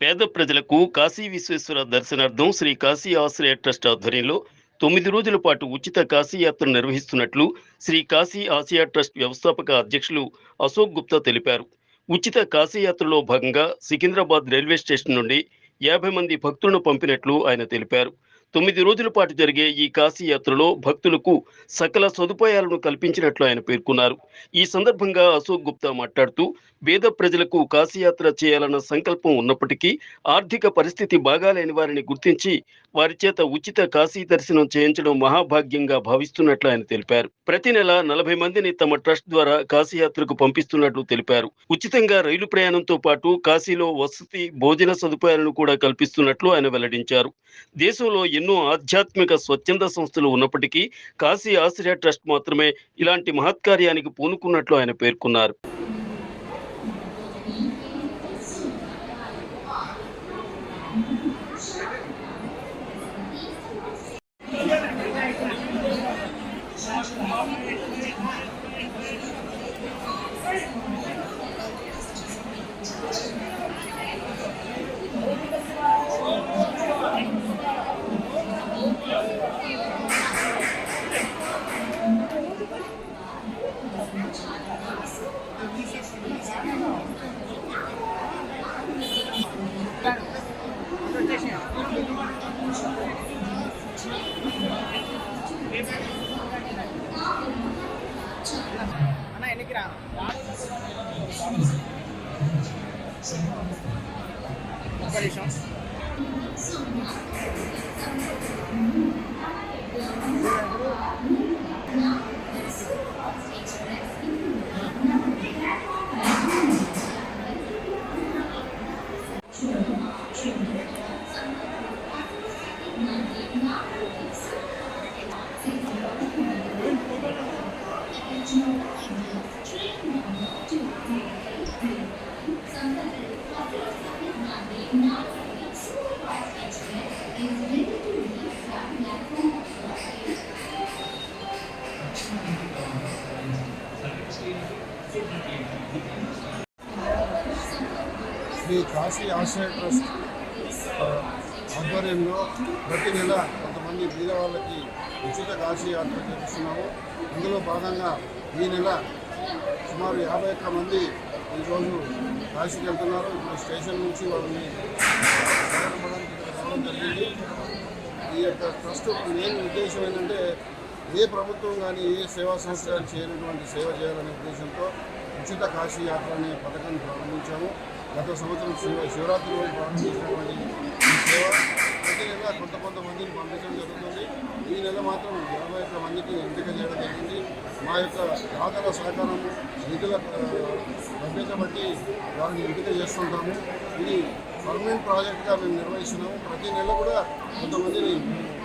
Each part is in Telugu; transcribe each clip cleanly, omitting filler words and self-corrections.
పేద ప్రజలకు కాశీ విశ్వేశ్వర దర్శనార్థం శ్రీ కాశీ ఆశ్రయ ట్రస్ట్ ఆధ్వర్యంలో 9 రోజుల పాటు ఉచిత కాశీ యాత్ర నిర్వహిస్తున్నట్లు శ్రీ కాశీ ఆసియా ట్రస్ట్ వ్యవస్థాపక అధ్యక్షులు అశోక్ గుప్తా తెలిపారు. ఉచిత కాశీ యాత్రలో భాగంగా సికింద్రాబాద్ రైల్వే స్టేషన్ నుండి 50 మంది భక్తులను పంపినట్లు ఆయన తెలిపారు. 9 రోజుల పాటు జరిగే ఈ కాశీ యాత్రలో భక్తులకు సకల సదుపాయాలను కల్పించినట్లు ఆయన పేర్కొన్నారు. ఈ సందర్భంగా అశోక్ గుప్తా మాట్లాడుతూ పేద ప్రజలకు కాశీయాత్ర చేయాలన్న సంకల్పం ఉన్నప్పటికీ ఆర్థిక పరిస్థితి బాగాలేని వారిని గుర్తించి వారి చేత ఉచిత కాశీ దర్శనం చేయించడం మహాభాగ్యంగా భావిస్తున్నట్లు ఆయన తెలిపారు. ప్రతి నెల 40 మందిని తమ ట్రస్ట్ ద్వారా కాశీయాత్రకు పంపిస్తున్నట్లు తెలిపారు. ఉచితంగా రైలు ప్రయాణంతో పాటు కాశీలో వసతి భోజన సదుపాయాలను కూడా కల్పిస్తున్నట్లు ఆయన వెల్లడించారు. దేశంలో ఎన్నో ఆధ్యాత్మిక స్వచ్ఛంద సంస్థలు ఉన్నప్పటికీ కాశీ ఆశ్రయ ట్రస్ట్ మాత్రమే ఇలాంటి మహత్కార్యానికి పూనుకున్నట్లు ఆయన పేర్కొన్నారు. శ్రీ కాశీ ఆశ్రయ ట్రస్ట్ ఆధ్వర్యంలో ప్రతి నెల కొంతమంది బీద వాళ్ళకి ఉచిత కాశీ యాత్ర చేస్తున్నాము. అందులో భాగంగా ఈ నెల సుమారు 51 మంది ఈరోజు కాశీకి వెళ్తున్నారు. ఇప్పుడు స్టేషన్ నుంచి వాళ్ళని రావడం జరిగింది. ఈ యొక్క ట్రస్ట్ మెయిన్ ఉద్దేశం ఏంటంటే ఏ ప్రభుత్వం కానీ ఏ సేవా సంస్థ కానీ చేయనటువంటి సేవ చేయాలనే ఉద్దేశంతో ఉచిత కాశీ యాత్ర అనే పథకాన్ని ప్రారంభించాము. గత సంవత్సరం శివరాత్రి రోజు ప్రారంభించినటువంటి ఈ సేవ ప్రతి నెల కొంతమందిని పంపించడం జరుగుతుంది. ఈ నెల మాత్రం 51 మందికి ఎంపిక చేయడం జరిగింది. మా యొక్క దాతల సహకారము నిధుల లభ్యత బట్టి వారిని ఎంపిక చేస్తుంటాము. ఇది పర్మనెంట్ ప్రాజెక్ట్గా మేము నిర్వహిస్తున్నాము. ప్రతి నెల కూడా కొంతమందిని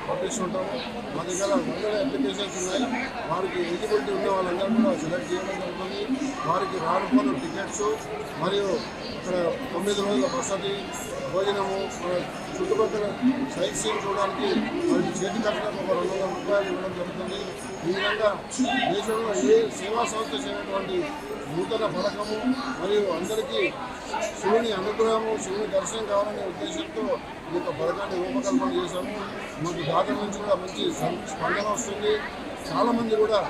పంపిస్తుంటాము. మా దగ్గర 100 అప్లికేషన్స్ ఉన్నాయి. వారికి ఎలిజిబిలిటీ ఉన్న వాళ్ళందరూ కూడా సెలెక్ట్ చేయడం జరుగుతుంది. వారికి రానుపోను టికెట్స్ మరియు ఇక్కడ 9 రోజుల వసతి భోజనము చుట్టుపక్కల సైట్ సీన్ చూడడానికి వారికి చేతి ఖర్చులకు ఒక 200 రూపాయలు ఇవ్వడం జరుగుతుంది. ఈ విధంగా దేశంలో ఏ సేవా సంస్థ చేయనటువంటి నూతన పథకము మరియు అందరికీ శివుని అనుగ్రహము శివుని దర్శనం కావాలనే ఉద్దేశంతో ఈ యొక్క పథకాన్ని రూపకల్పన చేశాము. మాకు దాతల నుంచి కూడా మంచి స్పందన వస్తుంది. చాలామంది కూడా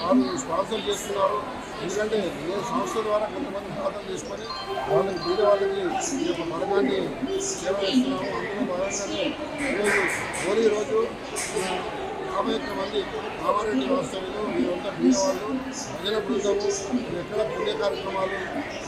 వారు స్పాన్సర్ చేస్తున్నారు. ఎందుకంటే ఏ సంస్థ ద్వారా కొంతమంది దాతలు తీసుకొని వాళ్ళకి బీద వాళ్ళకి ఈ యొక్క పథకాన్ని సేవ చేస్తున్నాము. అందులో భాగంగానే ఈరోజు హోలీ రోజు 51 మంది కామారెడ్డి వాస్తవ్యులు వీరంతా బీద వాళ్ళు భజన బృందము ఎక్కడ పుణ్య కార్యక్రమాలు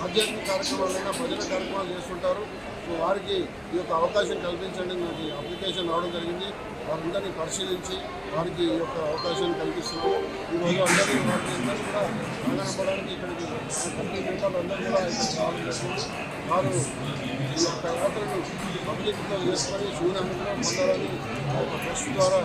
ఆధ్యాత్మిక కార్యక్రమాలైనా భజన కార్యక్రమాలు చేస్తుంటారు. సో వారికి ఈ యొక్క అవకాశం కల్పించండి నాకు అప్లికేషన్ రావడం జరిగింది. వారందరినీ పరిశీలించి వారికి ఈ యొక్క అవకాశాన్ని కల్పిస్తున్నాము. ఈరోజు వారికి అందరూ కూడా ఆనందపడడానికి ఇక్కడికి కమిటీ మెంబర్లు అందరూ కూడా ఇక్కడ రావడం జరిగింది. వారు ఈ యొక్క యాత్రను పబ్లిక్తో చేసుకొని శివుని అనుగ్రహం పొందాలని ట్రస్ట్ ద్వారా